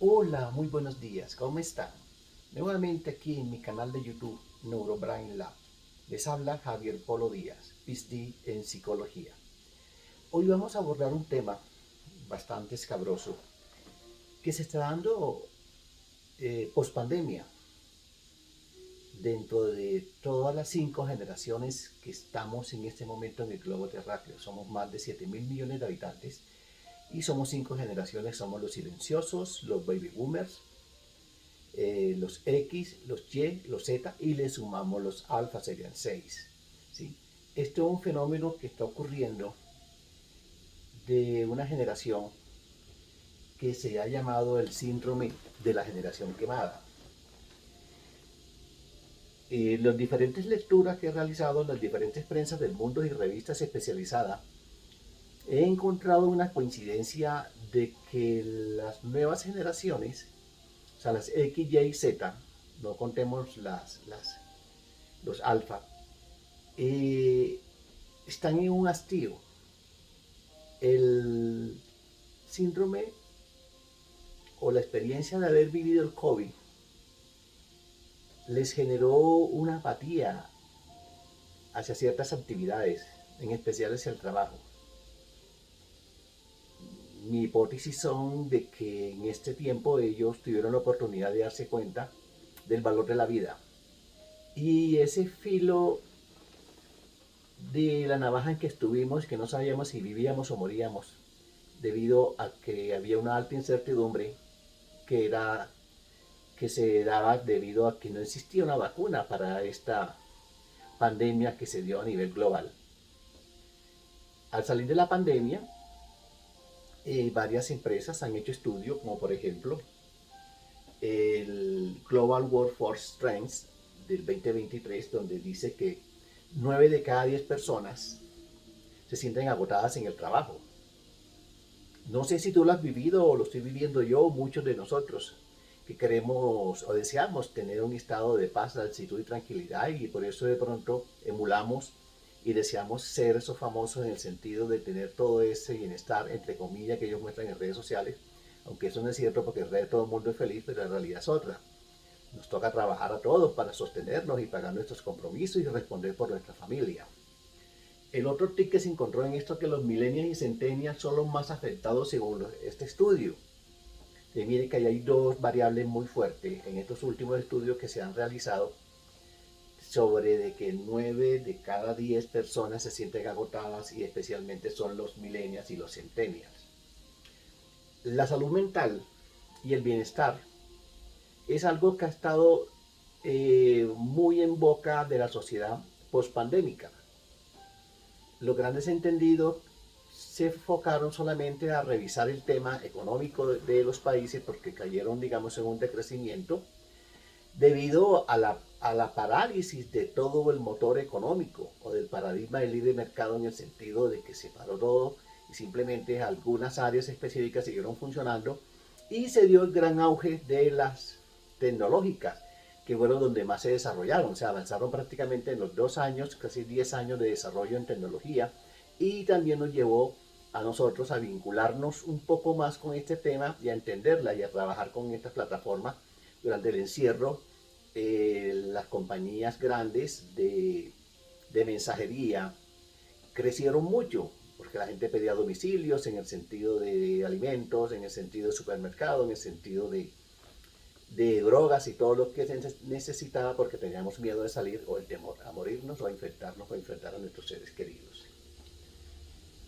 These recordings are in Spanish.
Hola, muy buenos días, ¿cómo están? Nuevamente aquí en mi canal de YouTube NeuroBrain Lab. Les habla Javier Polo Díaz, PhD en psicología. Hoy vamos a abordar un tema bastante escabroso que se está dando post pandemia dentro de todas las 5 generaciones que estamos en este momento en el globo terráqueo. Somos más de 7.000 millones de habitantes y somos 5 generaciones. Somos los silenciosos, los baby boomers, los X, los Y, los Z y le sumamos los alfa, serían 6. ¿Sí? Esto es un fenómeno que está ocurriendo de una generación que se ha llamado el síndrome de la generación quemada. Las diferentes lecturas que he realizado en las diferentes prensas del mundo y revistas especializadas, he encontrado una coincidencia de que las nuevas generaciones, o sea, las X, Y y Z, no contemos los alfa, eh, están en un hastío. El síndrome o la experiencia de haber vivido el COVID les generó una apatía hacia ciertas actividades, en especial hacia el trabajo. Mi hipótesis son de que en este tiempo ellos tuvieron la oportunidad de darse cuenta del valor de la vida. Y ese filo de la navaja en que estuvimos, que no sabíamos si vivíamos o moríamos, debido a que había una alta incertidumbre que era que se daba debido a que no existía una vacuna para esta pandemia que se dio a nivel global. Al salir de la pandemia, varias empresas han hecho estudios, como por ejemplo el Global Workforce Trends del 2023, donde dice que 9 de cada 10 personas se sienten agotadas en el trabajo. No sé si tú lo has vivido o lo estoy viviendo yo, muchos de nosotros, que queremos o deseamos tener un estado de paz, laxitud y tranquilidad, y por eso de pronto emulamos y deseamos ser esos famosos en el sentido de tener todo ese bienestar, entre comillas, que ellos muestran en redes sociales, aunque eso no es cierto porque en redes todo el mundo es feliz, pero la realidad es otra. Nos toca trabajar a todos para sostenernos y pagar nuestros compromisos y responder por nuestra familia. El otro tip que se encontró en esto es que los millennials y centennials son los más afectados según este estudio. Y mire que ahí hay dos variables muy fuertes en estos últimos estudios que se han realizado sobre de que 9 de cada 10 personas se sienten agotadas y especialmente son los millennials y los centennials. La salud mental y el bienestar es algo que ha estado muy en boca de la sociedad post-pandémica. Los grandes entendidos se enfocaron solamente a revisar el tema económico de los países porque cayeron, digamos, en un decrecimiento debido a la parálisis de todo el motor económico o del paradigma del libre mercado, en el sentido de que se paró todo y simplemente algunas áreas específicas siguieron funcionando y se dio el gran auge de las tecnológicas, que fueron donde más se desarrollaron. Se avanzaron prácticamente en los 2 años, casi 10 años de desarrollo en tecnología, y también nos llevó a nosotros a vincularnos un poco más con este tema y a entenderla y a trabajar con estas plataformas durante el encierro. Las compañías grandes de mensajería crecieron mucho porque la gente pedía domicilios en el sentido de alimentos, en el sentido de supermercado, en el sentido de drogas y todo lo que se necesitaba, porque teníamos miedo de salir o el temor a morirnos o a infectarnos o a infectar a nuestros seres queridos.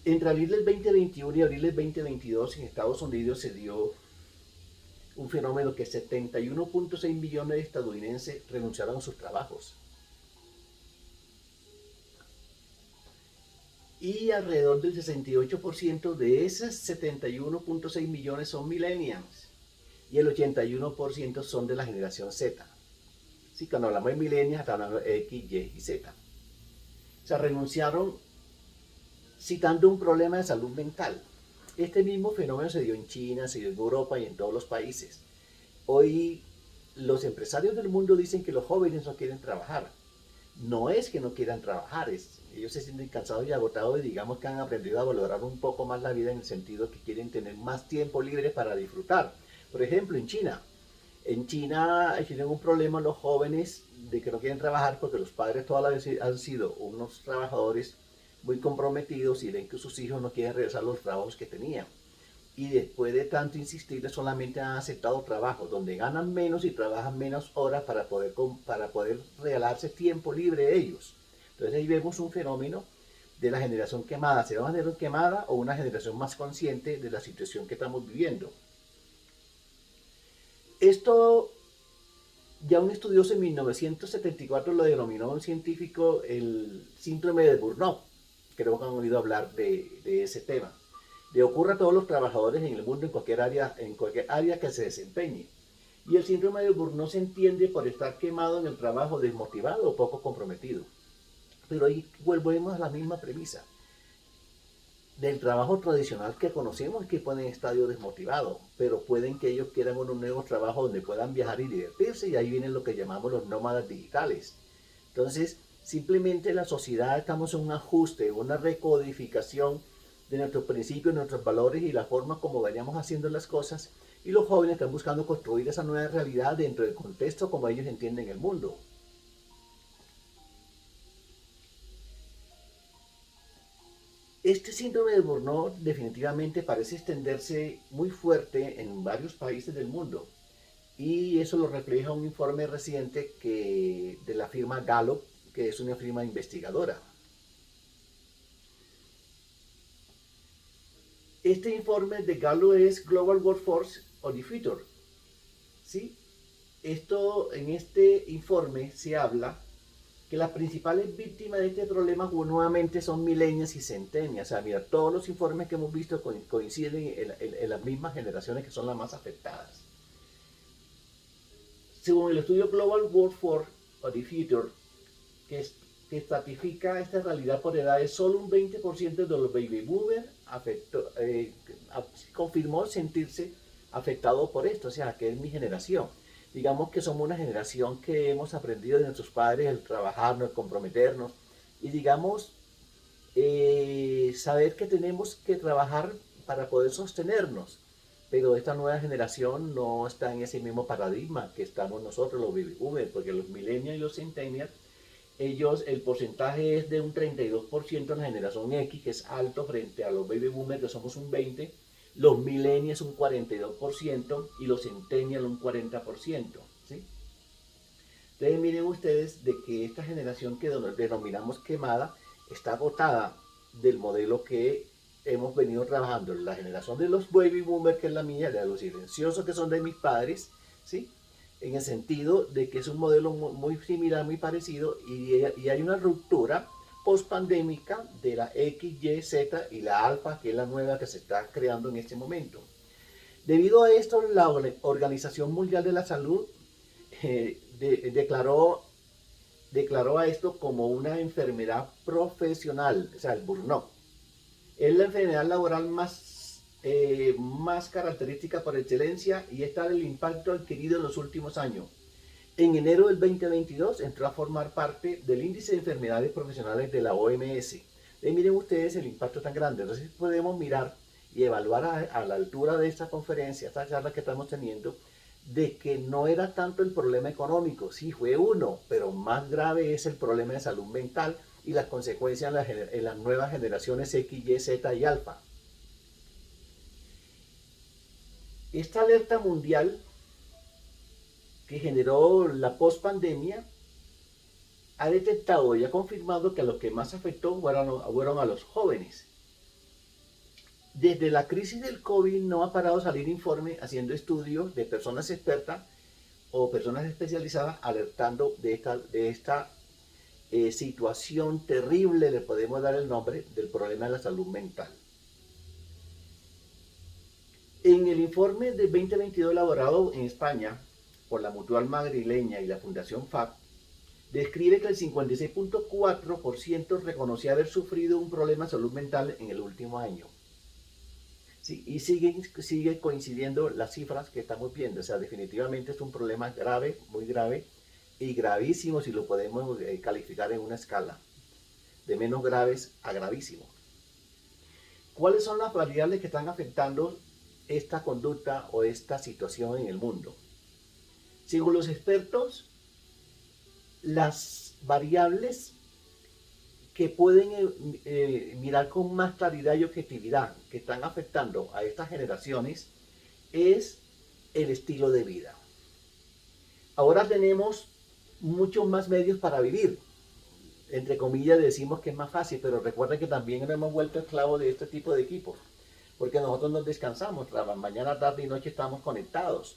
Entre abril del 2021 y abril del 2022 en Estados Unidos se dio un fenómeno que 71.6 millones de estadounidenses renunciaron a sus trabajos. Y alrededor del 68% de esos 71.6 millones son millennials. Y el 81% son de la generación Z. Sí, cuando hablamos de millennials, estamos hablando de X, Y y Z. O sea, renunciaron citando un problema de salud mental. Este mismo fenómeno se dio en China, se dio en Europa y en todos los países. Hoy los empresarios del mundo dicen que los jóvenes no quieren trabajar. No es que no quieran trabajar, ellos se sienten cansados y agotados y digamos que han aprendido a valorar un poco más la vida, en el sentido que quieren tener más tiempo libre para disfrutar. Por ejemplo, en China. En China tienen un problema los jóvenes de que no quieren trabajar porque los padres toda la vez han sido unos trabajadores muy comprometidos y ven que sus hijos no quieren regresar a los trabajos que tenían. Y después de tanto insistirles solamente han aceptado trabajos donde ganan menos y trabajan menos horas para poder regalarse tiempo libre ellos. Entonces ahí vemos un fenómeno de la generación quemada. ¿Será una generación quemada o una generación más consciente de la situación que estamos viviendo? Esto ya un estudioso en 1974 lo denominó un científico el síndrome de Burnout. Creo que han oído hablar de ese tema. Le ocurre a todos los trabajadores en el mundo en cualquier área que se desempeñe. Y el síndrome de Burnout se entiende por estar quemado en el trabajo, desmotivado o poco comprometido. Pero ahí volvemos a la misma premisa. Del trabajo tradicional que conocemos que pueden estar desmotivados, pero pueden que ellos quieran un nuevo trabajo donde puedan viajar y divertirse, y ahí vienen lo que llamamos los nómadas digitales. Entonces, simplemente la sociedad estamos en un ajuste, una recodificación de nuestros principios, nuestros valores y la forma como vayamos haciendo las cosas, y los jóvenes están buscando construir esa nueva realidad dentro del contexto como ellos entienden el mundo. Este síndrome de Burnout definitivamente parece extenderse muy fuerte en varios países del mundo, y eso lo refleja un informe reciente de la firma Gallup, que es una firma investigadora. Este informe de Gallup es Global Workforce of the Future. ¿Sí? En este informe se habla que las principales víctimas de este problema nuevamente son millennials y centennials. O sea, mira, todos los informes que hemos visto coinciden en las mismas generaciones que son las más afectadas. Según el estudio Global Workforce of the Future, que estratifica esta realidad por edades, solo un 20% de los baby boomers confirmó sentirse afectado por esto, o sea, que es mi generación. Digamos que somos una generación que hemos aprendido de nuestros padres el trabajarnos, el comprometernos y digamos saber que tenemos que trabajar para poder sostenernos. Pero esta nueva generación no está en ese mismo paradigma que estamos nosotros, los baby boomers, porque los millennials y los centennials, ellos, el porcentaje es de un 32% en la generación X, que es alto frente a los baby boomers, que somos un 20%, los millennials un 42% y los centennials un 40%. ¿Sí? Entonces miren ustedes de que esta generación que denominamos quemada está agotada del modelo que hemos venido trabajando. La generación de los baby boomers, que es la mía, de los silenciosos que son de mis padres, ¿sí? En el sentido de que es un modelo muy similar, muy parecido, y hay una ruptura post-pandémica de la X, Y, Z y la alfa, que es la nueva que se está creando en este momento. Debido a esto, la Organización Mundial de la Salud declaró a esto como una enfermedad profesional, o sea, el burnout. Es la enfermedad laboral más característica por excelencia y está el impacto adquirido en los últimos años. En enero del 2022 entró a formar parte del índice de enfermedades profesionales de la OMS. Miren ustedes el impacto tan grande. Entonces podemos mirar y evaluar a la altura de esta conferencia, esta charla que estamos teniendo, de que no era tanto el problema económico, sí fue uno, pero más grave es el problema de salud mental y las consecuencias en las nuevas generaciones X, Y, Z y alfa. Esta alerta mundial que generó la post-pandemia ha detectado y ha confirmado que a los que más afectó fueron a los jóvenes. Desde la crisis del COVID no ha parado de salir informe haciendo estudios de personas expertas o personas especializadas alertando de esta situación terrible, le podemos dar el nombre, del problema de la salud mental. En el informe de 2022 elaborado en España por la Mutual Madrileña y la Fundación FAP, describe que el 56.4% reconocía haber sufrido un problema de salud mental en el último año. Sí, y sigue coincidiendo las cifras que estamos viendo. O sea, definitivamente es un problema grave, muy grave y gravísimo si lo podemos calificar en una escala de menos graves a gravísimo. ¿Cuáles son las variables que están afectando esta conducta o esta situación en el mundo? Según los expertos, las variables que pueden mirar con más claridad y objetividad que están afectando a estas generaciones es el estilo de vida. Ahora tenemos muchos más medios para vivir. Entre comillas decimos que es más fácil, pero recuerden que también nos hemos vuelto esclavos de este tipo de equipos, porque nosotros nos descansamos, mañana, tarde y noche estamos conectados,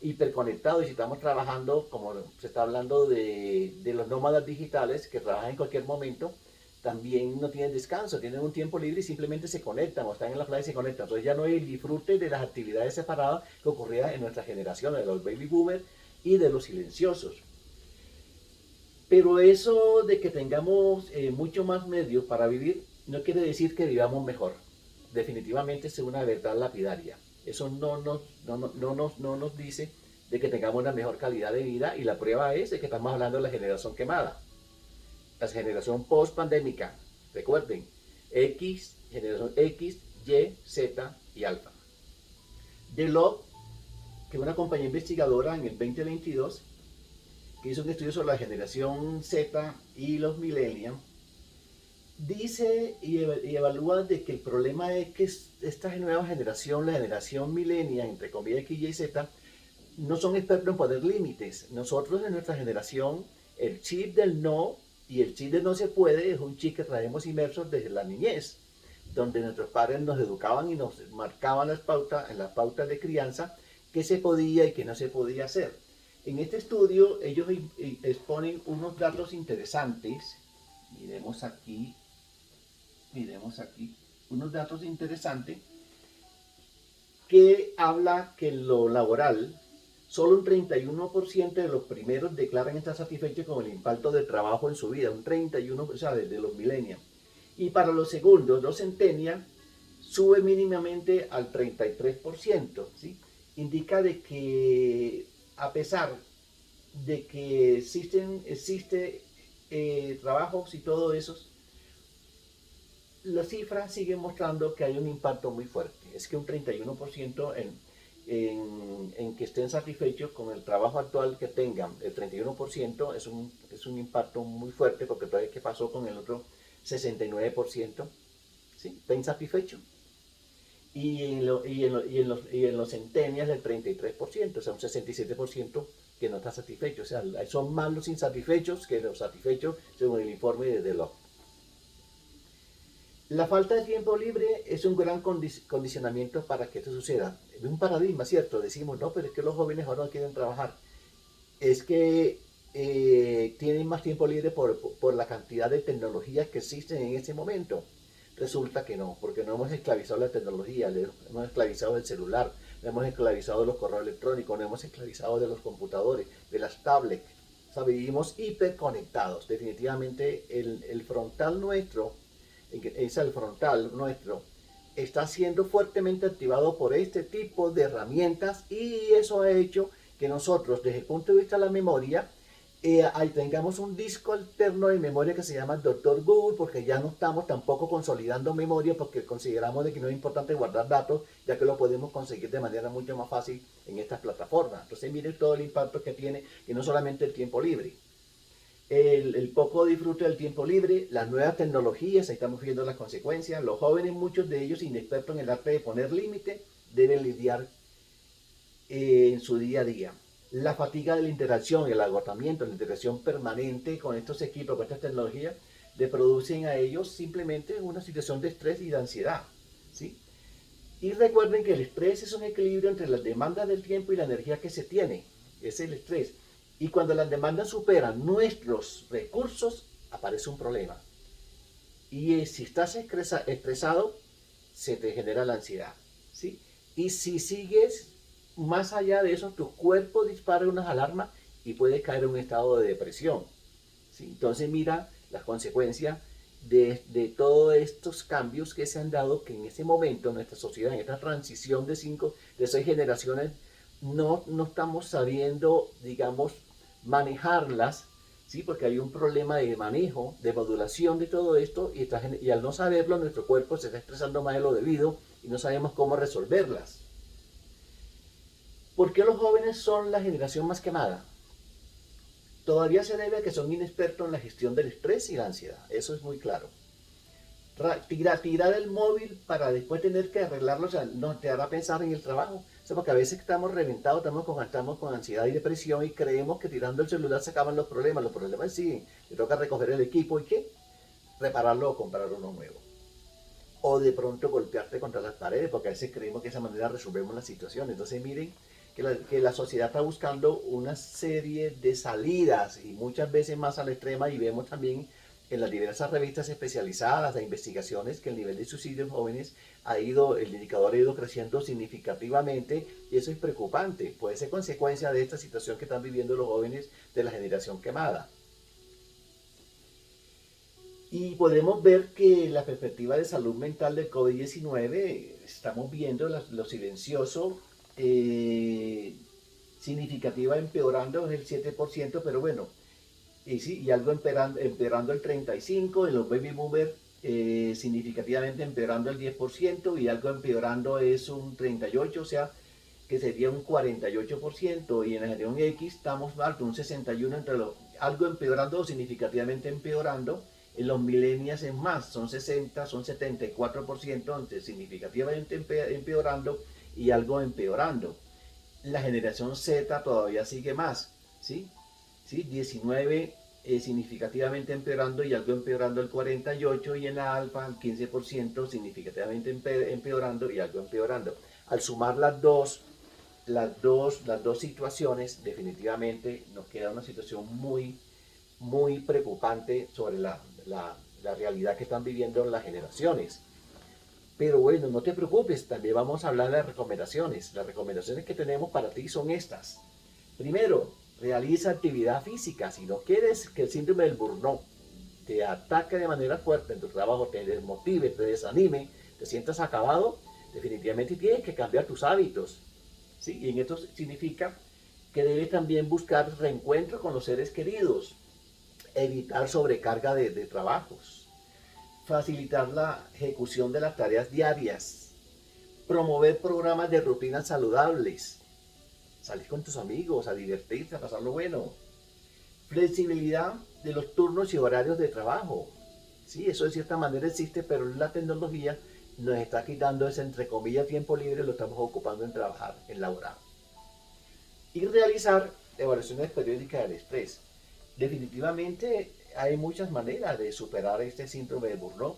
hiperconectados, y si estamos trabajando, como se está hablando de los nómadas digitales que trabajan en cualquier momento, también no tienen descanso, tienen un tiempo libre y simplemente se conectan o están en la playa y se conectan. Entonces ya no hay el disfrute de las actividades separadas que ocurría en nuestra generación, de los baby boomers y de los silenciosos. Pero eso de que tengamos mucho más medios para vivir no quiere decir que vivamos mejor. Definitivamente es una verdad lapidaria. Eso no nos dice de que tengamos una mejor calidad de vida, y la prueba es de que estamos hablando de la generación quemada, la generación post-pandémica. Recuerden, generación X, Y, Z y alfa. Deloitte, que es una compañía investigadora en el 2022, que hizo un estudio sobre la generación Z y los millennials, dice y evalúa de que el problema es que esta nueva generación, la generación millennial, entre comillas X, Y, Z, no son expertos en poner límites. Nosotros en nuestra generación, el chip del no y el chip de no se puede es un chip que traemos inmersos desde la niñez, donde nuestros padres nos educaban y nos marcaban las pautas, en las pautas de crianza, qué se podía y qué no se podía hacer. En este estudio ellos exponen unos datos interesantes. Miremos aquí, unos datos interesantes que habla que en lo laboral, solo un 31% de los primeros declaran estar satisfechos con el impacto del trabajo en su vida, un 31%, o sea, desde los millennials. Y para los segundos, los centennials, sube mínimamente al 33%, ¿sí? Indica de que a pesar de que existe trabajos y todo eso, las cifras siguen mostrando que hay un impacto muy fuerte. Es que un 31% en que estén satisfechos con el trabajo actual que tengan, el 31% es un impacto muy fuerte, porque todavía qué pasó con el otro 69%, ¿sí? Está insatisfecho. Y en los centennials el 33%, o sea, un 67% que no está satisfecho. O sea, son más los insatisfechos que los satisfechos, según el informe de Deloitte. La falta de tiempo libre es un gran condicionamiento para que esto suceda. Es un paradigma, ¿cierto? Decimos, no, pero es que los jóvenes ahora no quieren trabajar. Es que tienen más tiempo libre por la cantidad de tecnologías que existen en este momento. Resulta que no, porque no hemos esclavizado la tecnología, hemos esclavizado el celular, no hemos esclavizado los correos electrónicos, no hemos esclavizado de los computadores, de las tablets. O sea, vivimos hiperconectados. Definitivamente el frontal nuestro, el frontal nuestro, está siendo fuertemente activado por este tipo de herramientas, y eso ha hecho que nosotros, desde el punto de vista de la memoria, ahí tengamos un disco alterno de memoria que se llama Dr. Google, porque ya no estamos tampoco consolidando memoria, porque consideramos de que no es importante guardar datos, ya que lo podemos conseguir de manera mucho más fácil en estas plataformas. Entonces miren todo el impacto que tiene, y no solamente el tiempo libre, el poco disfrute del tiempo libre, las nuevas tecnologías, ahí estamos viendo las consecuencias. Los jóvenes, muchos de ellos inexpertos en el arte de poner límite, deben lidiar en su día a día. La fatiga de la interacción, el agotamiento, la interacción permanente con estos equipos, con estas tecnologías, le producen a ellos simplemente una situación de estrés y de ansiedad, ¿sí? Y recuerden que el estrés es un equilibrio entre las demandas del tiempo y la energía que se tiene. Es el estrés. Y cuando las demandas superan nuestros recursos, aparece un problema. Y si estás estresado, se te genera la ansiedad, ¿sí? Y si sigues más allá de eso, tu cuerpo dispara unas alarmas y puedes caer en un estado de depresión, ¿sí? Entonces mira las consecuencias de todos estos cambios que se han dado, que en este momento en nuestra sociedad, en esta transición de 6 generaciones, no estamos sabiendo, digamos, manejarlas, ¿sí? Porque hay un problema de manejo, de modulación de todo esto, y al no saberlo, nuestro cuerpo se está estresando más de lo debido y no sabemos cómo resolverlas. ¿Por qué los jóvenes son la generación más quemada? Todavía se debe a que son inexpertos en la gestión del estrés y la ansiedad. Eso es muy claro. Tirar el móvil para después tener que arreglarlo, o sea, no te hará pensar en el trabajo. O sea, porque a veces estamos reventados, estamos con ansiedad y depresión y creemos que tirando el celular se acaban los problemas. Los problemas siguen. Le toca recoger el equipo y ¿qué? Repararlo o comprar uno nuevo. O de pronto golpearte contra las paredes, porque a veces creemos que de esa manera resolvemos la situación. Entonces miren que la sociedad está buscando una serie de salidas y muchas veces más a la extrema, y vemos también en las diversas revistas especializadas de investigaciones que el nivel de suicidio en jóvenes el indicador ha ido creciendo significativamente, y eso es preocupante. Puede ser consecuencia de esta situación que están viviendo los jóvenes de la generación quemada. Y podemos ver que la perspectiva de salud mental del COVID-19, estamos viendo lo silencioso, significativa empeorando en el 7%, pero bueno, y sí, y algo empeorando el 35%, en los baby boomers significativamente empeorando el 10%, y algo empeorando es un 38%, o sea, que sería un 48%, y en la generación X estamos alto, un 61% entre los, algo empeorando o significativamente empeorando. En los millennials es más, son 60, son 74%, entonces significativamente empeorando y algo empeorando. La generación Z todavía sigue más, ¿sí? ¿Sí? 19 significativamente empeorando y algo empeorando el 48%, y en la alfa el 15% significativamente empeorando y algo empeorando. Al sumar las dos situaciones, definitivamente nos queda una situación muy preocupante sobre la realidad que están viviendo las generaciones. Pero bueno, no te preocupes, también vamos a hablar de recomendaciones. Las recomendaciones que tenemos para ti son estas. Primero, realiza actividad física. Si no quieres que el síndrome del burnout te ataque de manera fuerte en tu trabajo, te desmotive, te desanime, te sientas acabado, definitivamente tienes que cambiar tus hábitos. ¿Sí? Y en esto significa que debes también buscar reencuentro con los seres queridos, evitar sobrecarga de trabajos, facilitar la ejecución de las tareas diarias, promover programas de rutinas saludables, salir con tus amigos, a divertirte, a pasar lo bueno, flexibilidad de los turnos y horarios de trabajo. Sí, eso de cierta manera existe, pero la tecnología nos está quitando ese, entre comillas, tiempo libre, lo estamos ocupando en trabajar, en laborar. Y realizar evaluaciones periódicas del estrés. Definitivamente hay muchas maneras de superar este síndrome de burnout,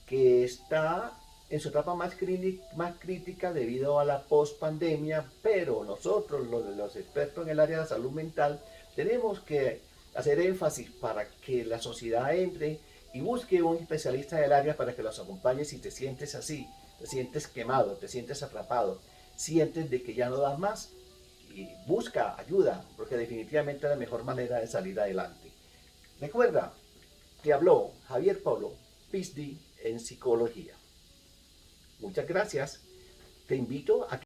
que está en su etapa más crítica debido a la post-pandemia, pero nosotros, los expertos en el área de salud mental, tenemos que hacer énfasis para que la sociedad entre y busque un especialista del área para que los acompañe si te sientes así, te sientes quemado, te sientes atrapado, sientes de que ya no das más, y busca ayuda, porque definitivamente es la mejor manera de salir adelante. Recuerda, te habló Javier Pablo, PhD en psicología. Muchas gracias. Te invito a